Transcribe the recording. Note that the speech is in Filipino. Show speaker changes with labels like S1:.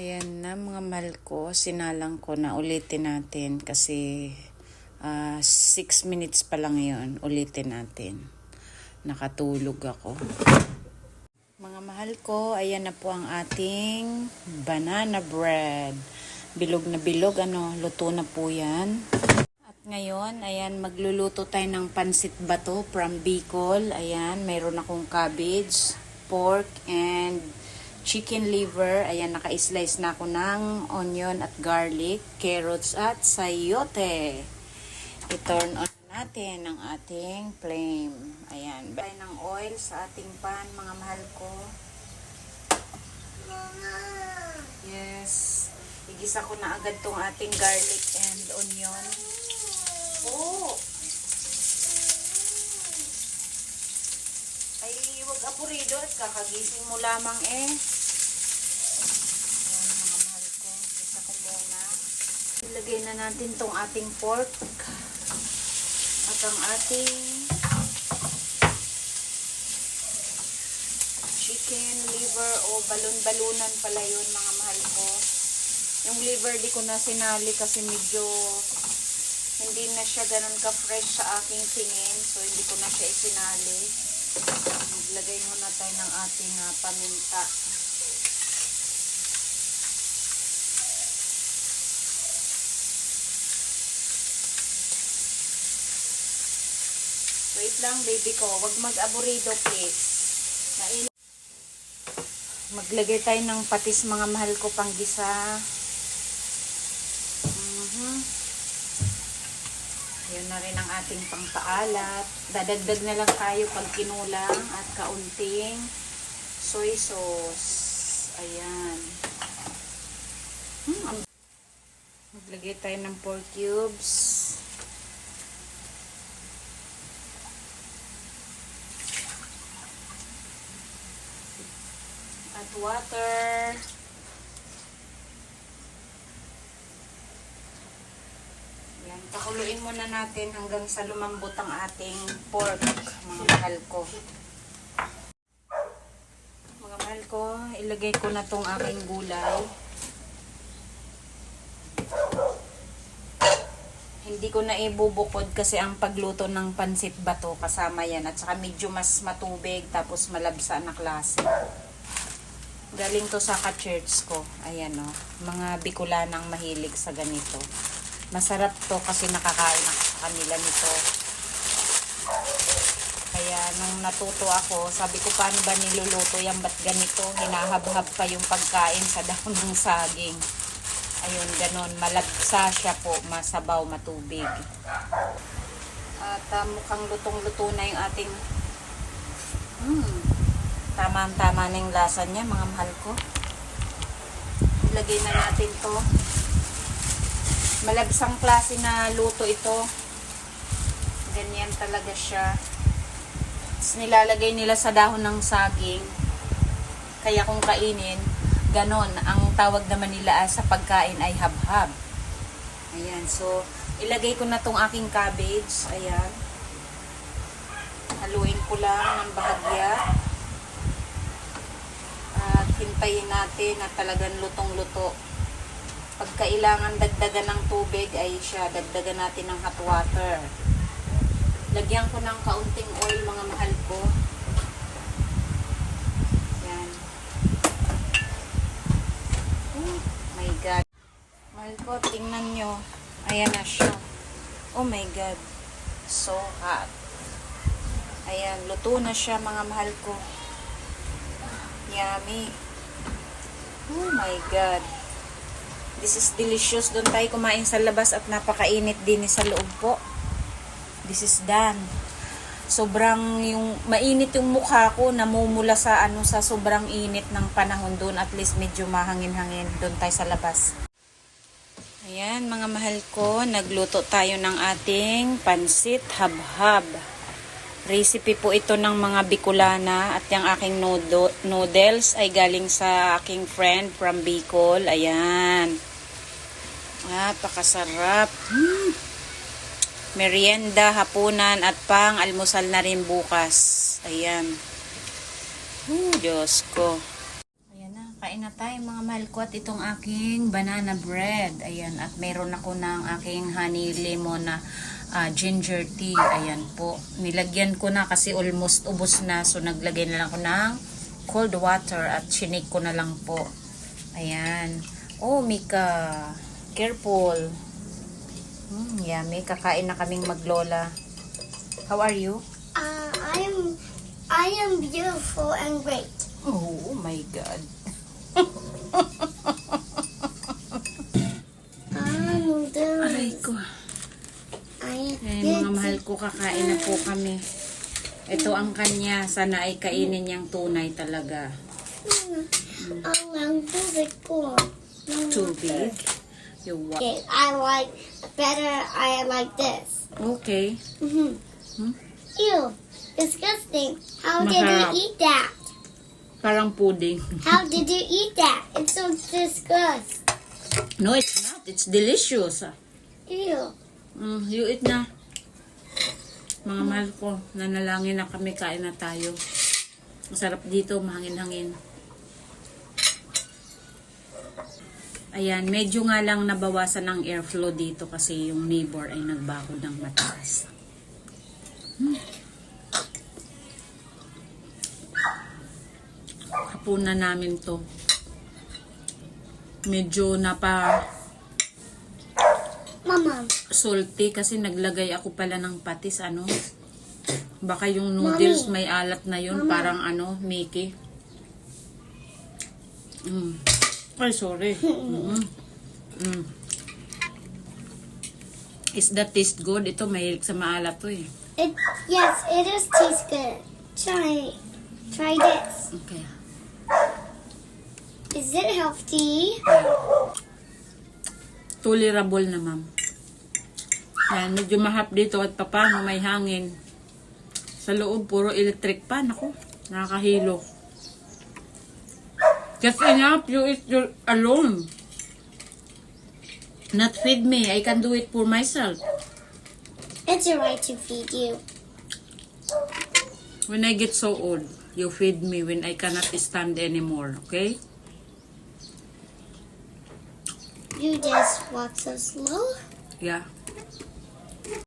S1: Ayan na mga mahal ko, sinalang ko na ulitin natin kasi 6 minutes pa lang yun, ulitin natin. Nakatulog ako. Mga mahal ko, ayan na po ang ating banana bread. Bilog na bilog, luto na po yan. At ngayon, ayan, magluluto tayo ng pansit bato from Bicol. Ayan, mayroon akong cabbage, pork, and chicken liver. Ayan, naka-slice na ako ng onion at garlic, carrots at sayote. I-turn on natin ang ating flame. Ayan, tayo ng oil sa ating pan, mga mahal ko. Yes. Igisa ko na agad tong ating garlic and onion. Oh! Ay, huwag apurido at kakagising mo lamang eh. Ayan, mga mahal ko. Isa ko muna. Ilagay na natin tong ating pork. At ang ating chicken liver o balon-balunan pala yun, mga mahal ko. Yung liver di ko na sinali kasi medyo hindi na siya ganun ka-fresh sa aking tingin. So, hindi ko na siya isinali. Maglagay muna tayo ng ating paminta. Wait lang, baby ko. Huwag mag-aburido, please. Maglagay tayo ng patis, mga mahal ko, panggisa. Yun na rin ang ating pangpaalat. Dadagdag na lang tayo pag kinulang at kaunting soy sauce. Ayan. Maglagay tayo ng pork cubes. At water. Yan, pakuluin muna natin hanggang sa lumambot ang ating pork, mga mahal ko. Mga mahal ko, ilagay ko na tong aking gulay. Hindi ko na ibubukod kasi ang pagluto ng pansit bato kasama yan. At saka medyo mas matubig tapos malabsa na klase. Galing to sa ka-church ko. Ayan o, mga Bicolanang mahilig sa ganito. Masarap to kasi nakakain ako sa kanila nito. Kaya nung natuto ako, sabi ko paano ba niluluto yan, ba't ganito? Hinahab-hab pa yung pagkain sa dahon ng saging. Ayun, ganon. Malabsa siya po, masabaw, matubig. At mukhang lutong-luto na yung ating tama-tama na yung lasa niya, mga mahal ko. Ilagay na natin to. Malabsang klase na luto ito. Ganyan talaga siya. Tapos nilalagay nila sa dahon ng saging. Kaya kung kainin, ganon. Ang tawag naman nila sa pagkain ay habhab. Ayan. So, ilagay ko na tong aking cabbage. Ayan. Haluin ko lang ng bahagya. At hintayin natin na talagang lutong-luto. Pag kailangan dagdagan ng tubig ay siya, dagdagan natin ng hot water. Lagyan ko ng kaunting oil, mga mahal ko. Yan. Oh my God. Mahal ko, tingnan nyo. Ayan na siya. Oh my God. So hot. Ayan, luto na siya, mga mahal ko. Yummy. Oh my God. This is delicious. Doon tayo kumain sa labas at napakainit din sa loob po. This is done. Sobrang mainit yung mukha ko, namumula sa sa sobrang init ng panahon doon. At least medyo mahangin-hangin doon tayo sa labas. Ayan, mga mahal ko, nagluto tayo ng ating pansit habhab. Recipe po ito ng mga Bicolana at yung aking noodles ay galing sa aking friend from Bicol. Ayan. Napakasarap. Merienda, hapunan at pang-almusal na rin bukas. Ayan. Diyos ko. Ayan na. Kain na tayo mga mahal ko at itong aking banana bread. Ayan, at meron ako ng aking honey lemon na ginger tea. Ayan po. Nilagyan ko na kasi almost ubos na. So naglagay na lang ako ng cold water at chinik ko na lang po. Ayan. Oh, Mika. Careful. Yummy. Kakain na kaming maglola. How are you?
S2: I am beautiful and great.
S1: Oh my God. Aray ko. Mga mahal ko, kakain na po kami. Ito ang kanya. Sana ay kainin niyang tunay talaga.
S2: Ang tubig ko.
S1: Tubig? You what?
S2: Okay, I like this.
S1: Okay.
S2: Ew, disgusting. How did you
S1: Masarap.
S2: eat that?
S1: Parang pudding.
S2: How did you eat that? It's so disgusting.
S1: No, it's not. It's delicious.
S2: Ew.
S1: You eat na. Mga mahal ko, nanalangin na kami, kain na tayo. Masarap dito, mahangin-hangin. Ayan, medyo nga lang nabawasan ng airflow dito kasi yung neighbor ay nagbakod ng mataas. Hapunan namin to. Medyo
S2: Mama,
S1: salty kasi naglagay ako pala ng patis, ano. Baka yung noodles
S2: Mommy.
S1: may alat na yun,
S2: Mama.
S1: parang ano, Mickey. Ay, sorry. Is that taste good? Ito, mahilig sa maalat to eh.
S2: yes, it does taste good. Try this.
S1: Okay.
S2: Is it healthy?
S1: Tolerable na, ma'am. Yan, medyo mahap dito at papano may hangin. Sa loob, puro electric pan. Ako, nakakahilo. Just enough, you eat alone. Not feed me. I can do it for myself.
S2: It's your right to feed you.
S1: When I get so old, you feed me when I cannot stand anymore, okay?
S2: You just walk so slow.
S1: Yeah.